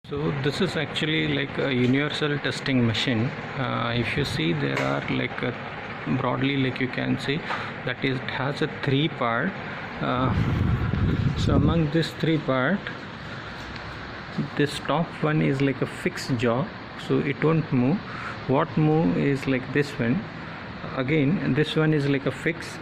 So this is actually like a universal testing machine. If you see, there are like broadly, like you can see that it has a three part. So among this three part, this top one is like a fixed jaw, so it won't move. What move is like this one. Again, this one is like a fix.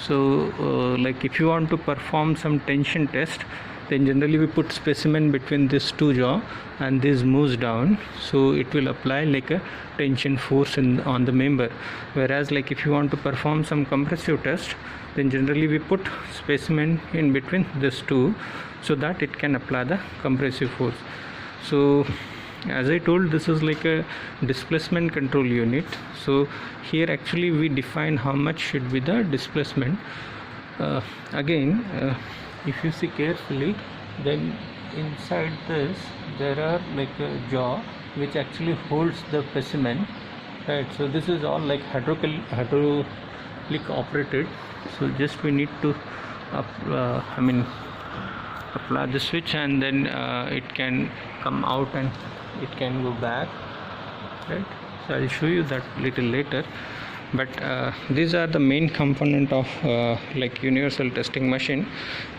Like if you want to perform some tension test, then generally we put specimen between this two jaw and this moves down, so it will apply like a tension force on the member. Whereas like if you want to perform some compressive test, then generally we put specimen in between this two so that it can apply the compressive force. So as I told, this is like a displacement control unit. So here actually we define how much should be the displacement. If you see carefully, then inside this there are like a jaw which actually holds the specimen, right? So this is all like hydraulic operated. So just we need to apply the switch, and then it can come out and it can go back, right? So I'll show you that little later. But these are the main component of like universal testing machine.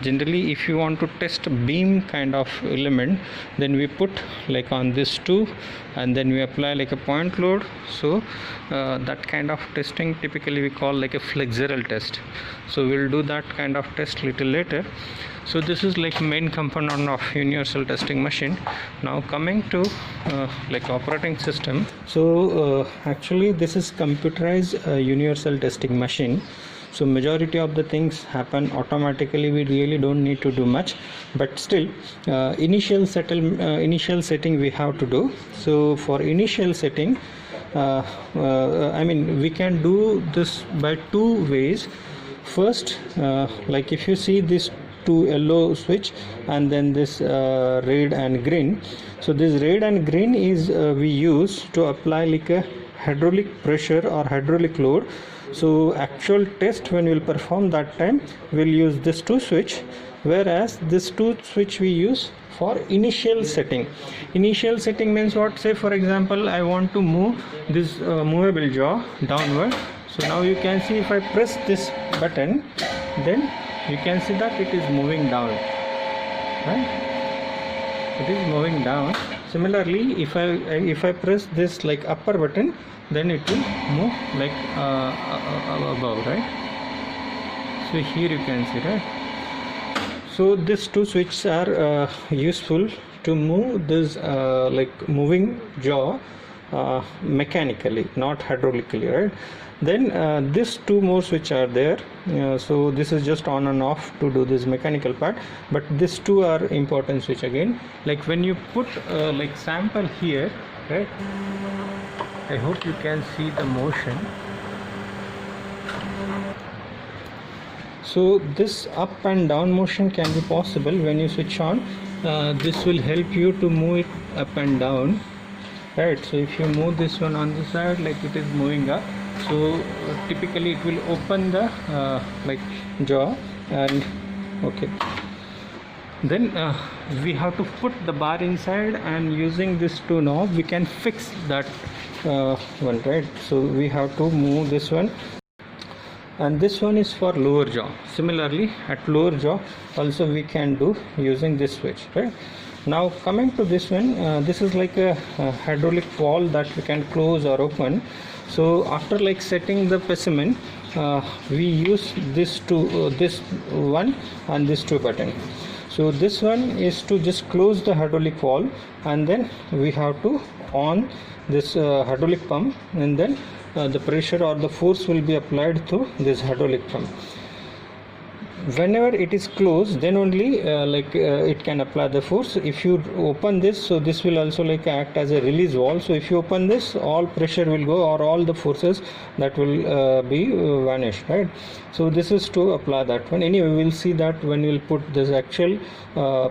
Generally, if you want to test a beam kind of element, then we put like on this two, and then we apply like a point load. So that kind of testing typically we call like a flexural test. So we'll do that kind of test little later. So this is like main component of universal testing machine. Now coming to like operating system. So actually this is computerized universal testing machine. So majority of the things happen automatically. We really don't need to do much, but still initial setting we have to do. So for initial setting, we can do this by two ways. First, like if you see this two yellow switch and then this red and green, so this red and green is we use to apply like a hydraulic pressure or hydraulic load. So actual test when we'll perform that time, we'll use this two switch, whereas this two switch we use for initial setting. Initial setting means what? Say for example, I want to move this movable jaw downward. So now you can see if I press this button, then you can see that it is moving down, right? It is moving down. Similarly, if I press this like upper button, then it will move like above, right? So here you can see, right? So these two switches are useful to move this like moving jaw mechanically, not hydraulically, right? Then these two more switch are there. So this is just on and off to do this mechanical part, but these two are important switch again. Like when you put like sample here, right? I hope you can see the motion. So this up and down motion can be possible when you switch on. This will help you to move it up and down, right? So if you move this one on the side, like it is moving up, so typically it will open the like jaw, and okay, then we have to put the bar inside, and using this two knob we can fix that one, right? So we have to move this one, and this one is for lower jaw. Similarly at lower jaw also we can do using this switch, right? Now coming to this one, this is like a hydraulic valve that we can close or open. So after like setting the specimen, we use this two, this one and this two button. So this one is to just close the hydraulic valve, and then we have to on this hydraulic pump, and then the pressure or the force will be applied to this hydraulic pump. Whenever it is closed, then only it can apply the force. If you open this, so this will also like act as a release valve. So if you open this, all pressure will go, or all the forces that will be vanished, right? So this is to apply that one. Anyway, we'll see that when we'll put this actual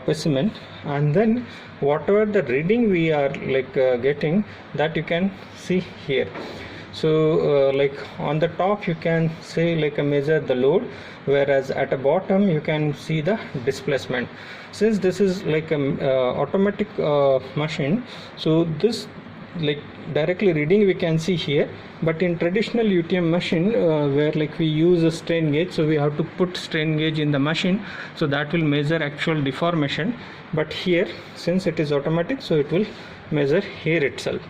specimen, and then whatever the reading we are like getting, that you can see here. So like on the top you can say like measure the load, whereas at the bottom you can see the displacement. Since this is like a automatic machine, so this like directly reading we can see here, but in traditional UTM machine where like we use a strain gauge, so we have to put strain gauge in the machine, so that will measure actual deformation. But here, since it is automatic, so it will measure here itself.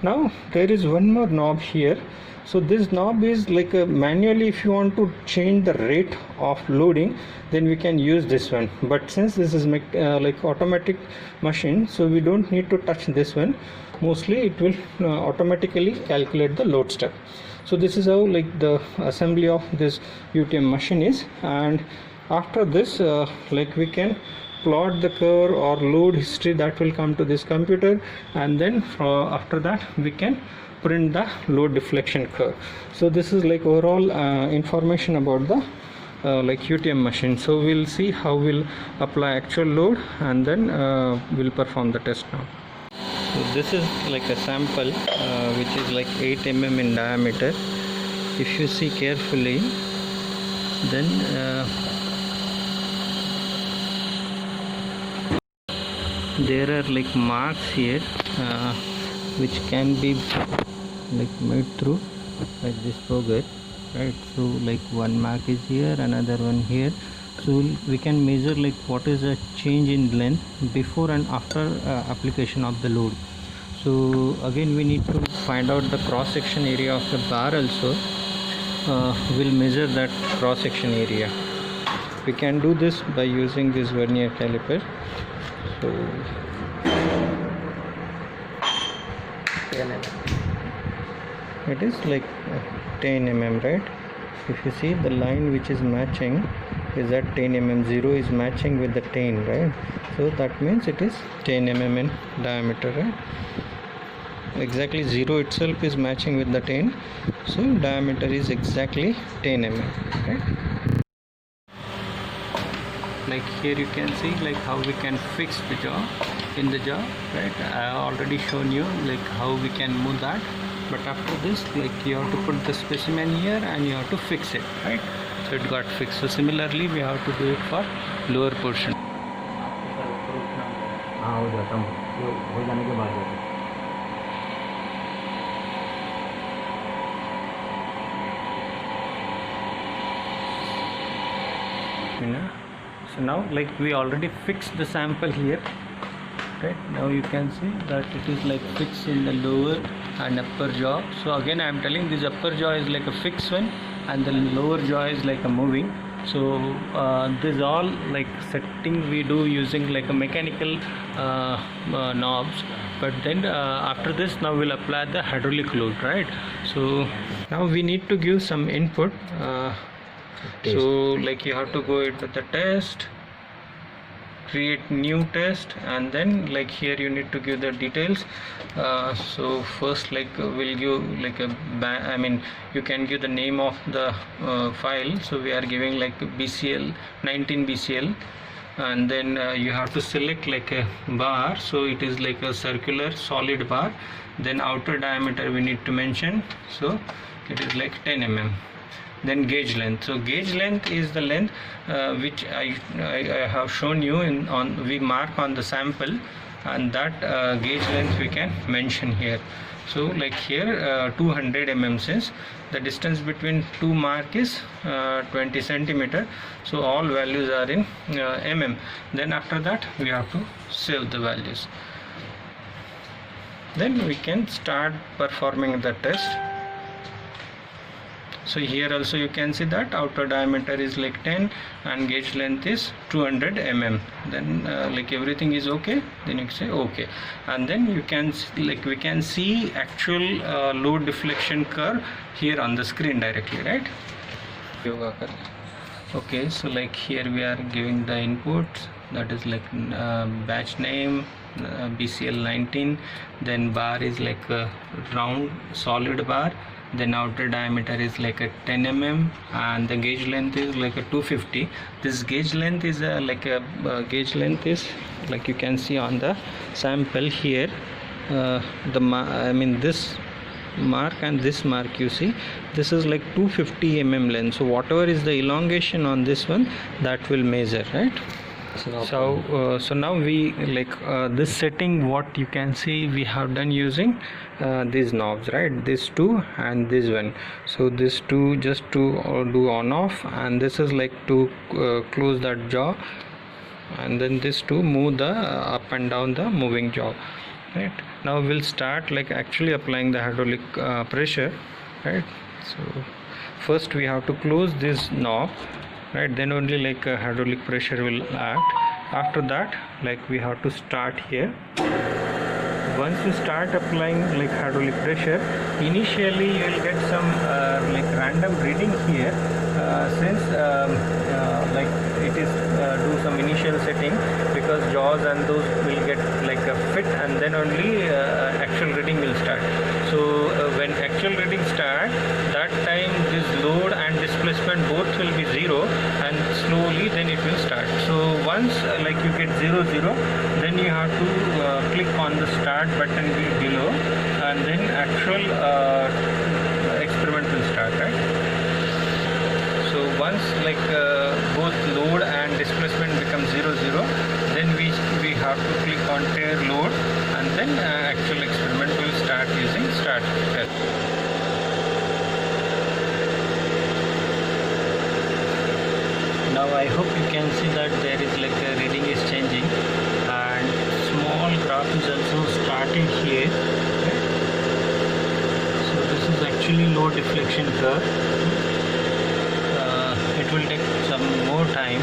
Now there is one more knob here. So this knob is like a manually, if you want to change the rate of loading, then we can use this one. But since this is like automatic machine, so we don't need to touch this one. Mostly it will automatically calculate the load step. So this is how like the assembly of this UTM machine is. And after this like we can plot the curve or load history that will come to this computer, and then after that we can print the load deflection curve. So this is like overall information about the like UTM machine. So we'll see how we'll apply actual load, and then we'll perform the test now. So this is like a sample which is like 8 mm in diameter. If you see carefully, then there are like marks here which can be like made through like this poker, right? So like one mark is here, another one here. So we can measure like what is the change in length before and after application of the load. So again we need to find out the cross section area of the bar also. We'll measure that cross section area. We can do this by using this vernier caliper. So it is like 10 mm, right? If you see the line which is matching is at 10 mm, 0 is matching with the 10, right? So that means it is 10 mm in diameter, right? Exactly 0 itself is matching with the 10, so diameter is exactly 10 mm, right? Like here you can see like how we can fix the jaw in the jaw, right? I already shown you like how we can move that, but after this like you have to put the specimen here and you have to fix it, right? So it got fixed. So similarly we have to do it for lower portion. So now like we already fixed the sample here, right? Now you can see that it is like fixed in the lower and upper jaw. So again I am telling this upper jaw is like a fixed one and the lower jaw is like a moving. So this all like setting we do using like a mechanical knobs, but then after this now we'll apply the hydraulic load, right? So now we need to give some input. So like you have to go into the test, create new test, and then like here you need to give the details. So first like we'll give like a you can give the name of the file. So we are giving like BCL 19 BCL, and then you have to select like a bar. So it is like a circular solid bar. Then outer diameter we need to mention, so it is like 10 mm. Then gauge length. So gauge length is the length which I have shown you we mark on the sample, and that gauge length we can mention here. So like here 200 mm, since the distance between two mark is 20 centimeter, so all values are in mm. Then after that we have to save the values. Then we can start performing the test. So here also you can see that outer diameter is like 10 and gauge length is 200 mm. Then like everything is okay, then you can say okay, and then you can like we can see actual load deflection curve here on the screen directly, right? Okay, so like here we are giving the input, that is like batch name BCL 19, then bar is like a round solid bar, then outer diameter is like a 10 mm, and the gauge length is like a 250. This gauge length is gauge length is like you can see on the sample here. This mark and this mark, you see this is like 250 mm length. So whatever is the elongation on this one, that will measure, right? So now we this setting, what you can see we have done using these knobs, right? These two and this one. So this two just to do on off, and this is like to close that jaw, and then this to move the up and down the moving jaw, right? Now we'll start like actually applying the hydraulic pressure, right? So first we have to close this knob, right? Then only like hydraulic pressure will act. After that, like we have to start here. Once you start applying like hydraulic pressure, initially you will get some like random reading here, since like it is do some initial setting, because jaws and those will get like a fit, and then only actual reading will start. So when actual reading start, that time this load and displacement both will be zero, and slowly then it will start. So once like you get 0 0, then you have to click on the start button below, and then actual experiment will start, right? So once like both load and displacement become 0 0, then we have to click on tear load, and then actual experiment will start using start test. Now I hope you can see that there is like a reading is changing, and small graph is also started here. So this is actually low deflection curve. It will take some more time.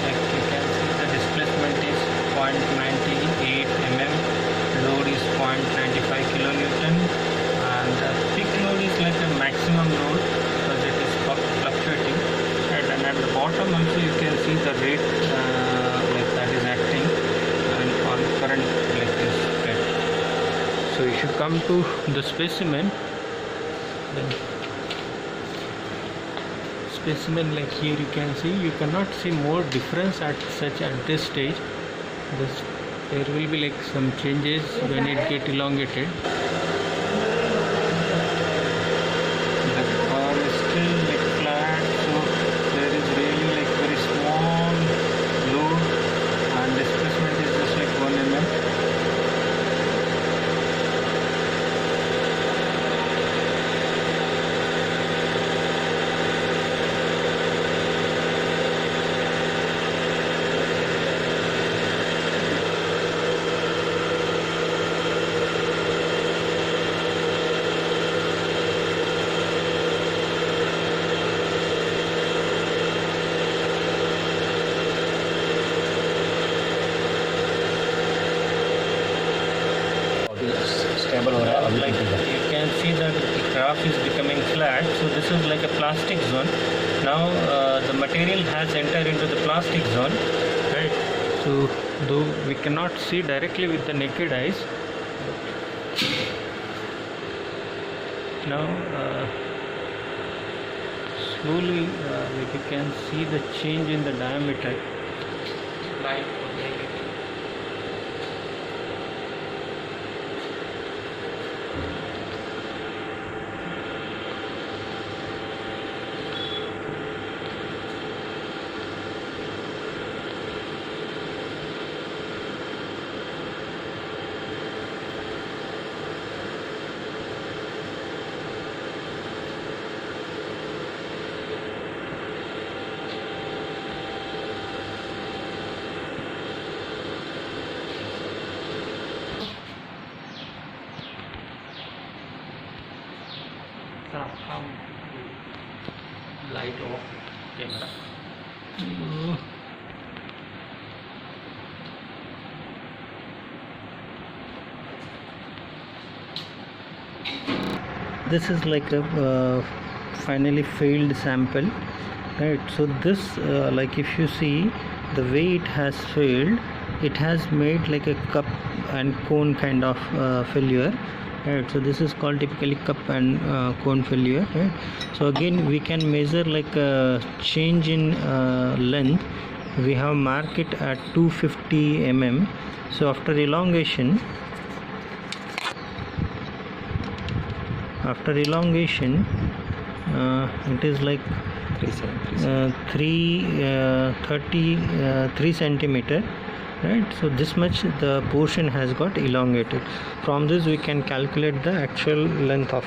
Like you can see the displacement is 0.98 mm, load is 0.95 kilonewton, and the peak load is like a maximum load because it is fluctuating, right? And at the bottom also you can see the rate like that is acting, and on current like this, right? So if you come to the specimen, like here you can see, you cannot see more difference at this stage. There will be like some changes when it get elongated. The curve is still like flat, so there is really like very small load, and displacement is just like 1 mm. Like you can see that the graph is becoming flat, so this is like a plastic zone. Now the material has entered into the plastic zone, right? So though we cannot see directly with the naked eyes, now slowly like you can see the change in the diameter. Light off camera. This is like a finally failed sample, right? So this like if you see the way it has failed, it has made like a cup and cone kind of failure, right? So this is called typically cup and cone failure, right? So again we can measure like a change in length, we have marked it at 250 mm. So after elongation it is like 3 centimeter, right? So this much the portion has got elongated. From this we can calculate the actual length of